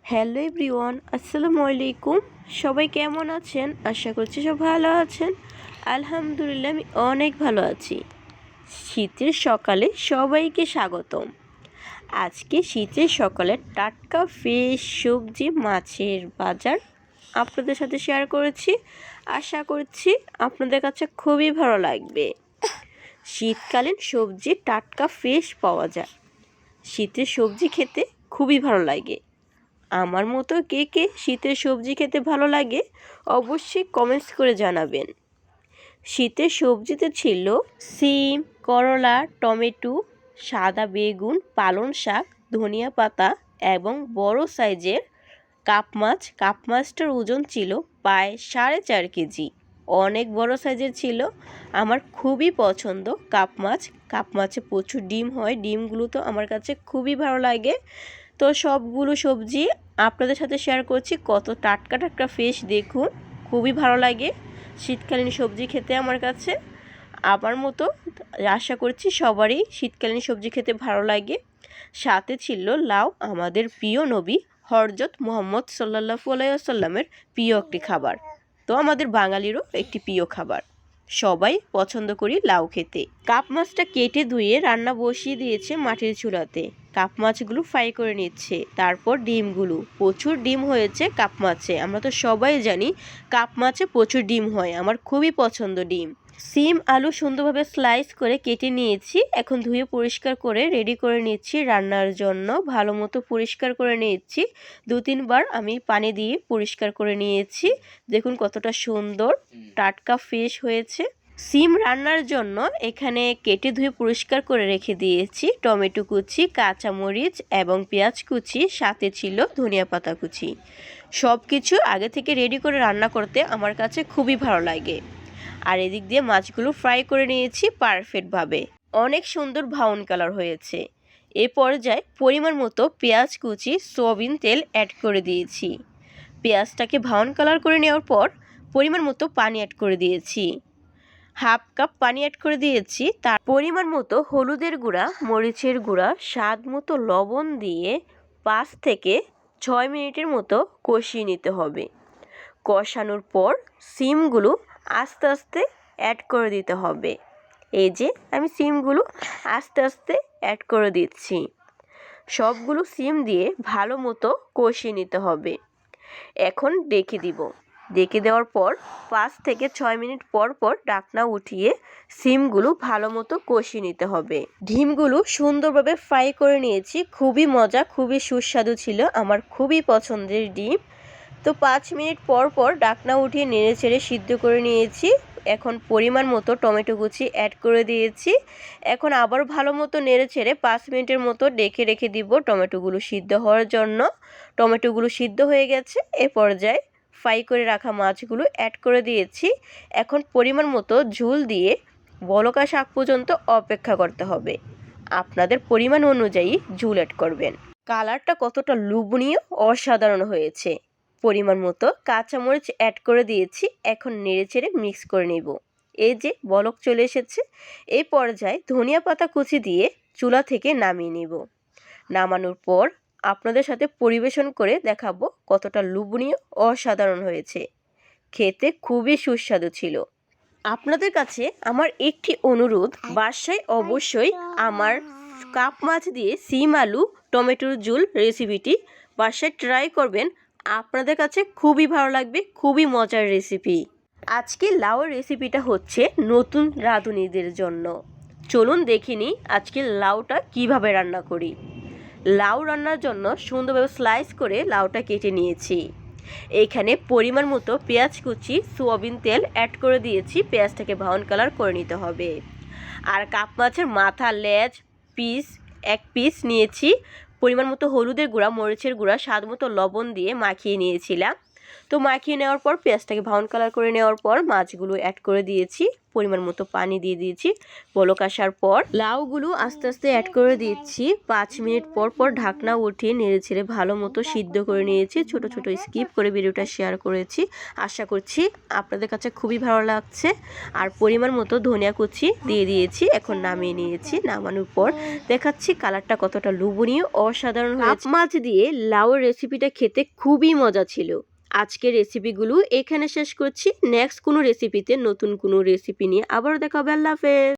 Hello everyone, আসসালামু আলাইকুম। সবাই কেমন আছেন? আশা করছি সব ভালো আছেন। আলহামদুলিল্লাহ, আমি অনেক ভালো আছি। শীতের সকালে সবাইকে স্বাগতম। আজকে শীতের সকালে টাটকা ফ্রেশ সবজি মাছের বাজার আপনাদের সাথে শেয়ার করেছি। আশা করছি আপনাদের কাছে খুবই ভালো লাগবে। শীতকালীন সবজি টাটকা ফ্রেশ পাওয়া যায়। শীতের সবজি খেতে খুবই ভালো লাগে। আমার মতো কে কে শীতের সবজি খেতে ভালো লাগে অবশ্যই কমেন্টস করে জানাবেন। শীতের সবজিতে ছিল সিম, করলা, টমেটো, সাদা বেগুন, পালং শাক, ধনিয়া পাতা এবং বড় সাইজের কাপ মাছ। কাপ মাছটার ওজন ছিল প্রায় 4.5 কেজি। অনেক বড় সাইজের ছিল। আমার খুবই পছন্দ কাপ মাছ। কাপ মাছে প্রচুর ডিম হয়, ডিমগুলো তো আমার কাছে খুবই ভালো লাগে। তো সবগুলো সবজি আপনাদের সাথে শেয়ার করছি। কত টাটকা টাটকা ফ্রেশ দেখুন, খুবই ভালো লাগে শীতকালীন সবজি খেতে। আমার কাছে আমার মতো আশা করছি সবারই শীতকালীন সবজি খেতে ভালো লাগে। সাথে ছিল লাউ, আমাদের প্রিয় নবী হযরত মুহাম্মদ সাল্লাল্লাহু আলাইহি ওয়াসাল্লামের প্রিয় একটি খাবার। তো আমাদের বাঙালিরও একটি প্রিয় খাবার, সবাই পছন্দ করি লাউ খেতে। কাপ মাছটা কেটে ধুয়ে রান্না বসিয়ে দিয়েছে মাটির চুলাতে। কাপ মাছগুলো ফ্রাই করে নিচ্ছে। তারপর ডিমগুলো, প্রচুর ডিম হয়েছে কাপ মাছে। আমরা তো সবাই জানি কাপ মাছে প্রচুর ডিম হয়, আমার খুবই পছন্দ ডিম। সিম আলু সুন্দরভাবে স্লাইস করে কেটে নিয়েছি। এখন ধুয়ে পরিষ্কার করে রেডি করে নিচ্ছি রান্নার জন্য। ভালো মতো পরিষ্কার করে নিয়েছি। 2-3 বার আমি পানি দিয়ে পরিষ্কার করে নিয়েছি। দেখুন কতটা সুন্দর টাটকা ফ্রেশ হয়েছে। সিম রান্নার জন্য এখানে কেটে ধুয়ে পরিষ্কার করে রেখে দিয়েছি টমেটো কুচি, কাঁচামরিচ এবং পেঁয়াজ কুচি, সাথে ছিল ধনিয়া পাতা কুচি। সব কিছু আগে থেকে রেডি করে রান্না করতে আমার কাছে খুবই ভালো লাগে। আর এদিক দিয়ে মাছগুলো ফ্রাই করে নিয়েছি পারফেক্টভাবে। অনেক সুন্দর ব্রাউন কালার হয়েছে। এ পর্যায়ে পরিমাণ মতো পেঁয়াজ কুচি, সয়াবিন তেল অ্যাড করে দিয়েছি। পেঁয়াজটাকে ব্রাউন কালার করে নেওয়ার পর পরিমাণ মতো পানি অ্যাড করে দিয়েছি। হাফ কাপ পানি অ্যাড করে দিয়েছি। তার পরিমাণ মতো হলুদের গুঁড়া, মরিচের গুঁড়া, স্বাদ মতো লবণ দিয়ে 5 থেকে 6 মিনিটের মতো কষিয়ে নিতে হবে। কষানোর পর সিমগুলো আস্তে আস্তে অ্যাড করে দিতে হবে। এই যে আমি সিমগুলো আস্তে আস্তে অ্যাড করে দিচ্ছি। সবগুলো সিম দিয়ে ভালো মতো কষিয়ে নিতে হবে। এখন ডেকে দিব। ডেকে দেওয়ার পর 5 থেকে 6 মিনিট পর পর ঢাকনা উঠিয়ে সিমগুলো ভালো মতো কষিয়ে নিতে হবে। ডিমগুলো সুন্দরভাবে ফ্রাই করে নিয়েছি। খুবই মজা, খুবই সুস্বাদু ছিল, আমার খুবই পছন্দের ডিম। তো 5 মিনিট পর পর ঢাকনা উঠিয়ে নেড়ে ছেড়ে সিদ্ধ করে নিয়েছি। এখন পরিমাণ মতো টমেটো কুচি অ্যাড করে দিয়েছি। এখন আবার ভালো মতো নেড়ে ছেড়ে 5 মিনিটের মতো ডেকে রেখে দিব টমেটোগুলো সিদ্ধ হওয়ার জন্য। টমেটোগুলো সিদ্ধ হয়ে গেছে। এ পর্যায়ে ফ্রাই করে রাখা মাছগুলো অ্যাড করে দিয়েছি। এখন পরিমাণ মতো ঝোল দিয়ে বলক আসা আগ পর্যন্ত অপেক্ষা করতে হবে। আপনাদের পরিমাণ অনুযায়ী ঝোল অ্যাড করবেন। কালারটা কতটা লোভনীয়, অসাধারণ হয়েছে। পরিমাণ মতো কাঁচামরিচ অ্যাড করে দিয়েছি। এখন নেড়েচেড়ে মিক্স করে নেব। এই যে বলক চলে এসেছে। এই পর্যায়ে ধনিয়া পাতা কুচি দিয়ে চুলা থেকে নামিয়ে নেব। নামানোর পর আপনাদের সাথে পরিবেশন করে দেখাবো কতটা লোভনীয়, অসাধারণ হয়েছে। খেতে খুবই সুস্বাদু ছিল। আপনাদের কাছে আমার একটি অনুরোধ, বাসায় অবশ্যই আমার কাপ মাছ দিয়ে সিম আলু টমেটোর ঝোল রেসিপিটি বাসায় ট্রাই করবেন। আপনাদের কাছে খুবই ভালো লাগবে, খুবই মজার রেসিপি। আজকে লাউয়ের রেসিপিটা হচ্ছে নতুন রাঁধুনিদের জন্য। চলুন দেখে নিই আজকে লাউটা কিভাবে রান্না করি। লাউ রান্নার জন্য সুন্দরভাবে স্লাইস করে লাউটা কেটে নিয়েছি। এইখানে পরিমাণ মতো পেঁয়াজ কুচি, সয়াবিন তেল অ্যাড করে দিয়েছি। পেঁয়াজটাকে ব্রাউন কালার করে নিতে হবে। আর কাপ মাছের মাথা, লেজ পিস 1 পিস নিয়েছি। পরিমাণ মতো হলুদের গুঁড়া, মরিচের গুঁড়া, স্বাদ মতো লবণ দিয়ে মাখিয়ে নিয়েছিলাম। তো মাখিয়ে নেওয়ার পর পেঁয়াজটাকে ব্রাউন কালার করে নেওয়ার পর মাছগুলো অ্যাড করে দিয়েছি, পরিমাণ মতো পানি দিয়ে দিয়েছি। বলক আসার পর লাউগুলো আস্তে আস্তে অ্যাড করে দিচ্ছি। 5 মিনিট পর পর ঢাকনা উঠিয়ে নেড়ে ছেড়ে ভালো মতো সিদ্ধ করে নিয়েছি। ছোট ছোট স্কিপ করে ভিডিওটা শেয়ার করেছি। আশা করছি আপনাদের কাছে খুবই ভালো লাগছে। আর পরিমাণ মতো ধনিয়া কুচি দিয়ে দিয়েছি। এখন নামিয়ে নিয়েছি। নামানোর পর দেখাচ্ছি কালারটা কতটা লোভনীয়, অসাধারণ হয়েছে। মাছ দিয়ে লাউয়ের রেসিপিটা খেতে খুবই মজা ছিল। আজকের রেসিপিগুলো এখানে শেষ করছি। নেক্সট কোনো রেসিপিতে নতুন কোনো রেসিপি নিয়ে আবারও দেখা হবে। আল্লাহ হাফেজ।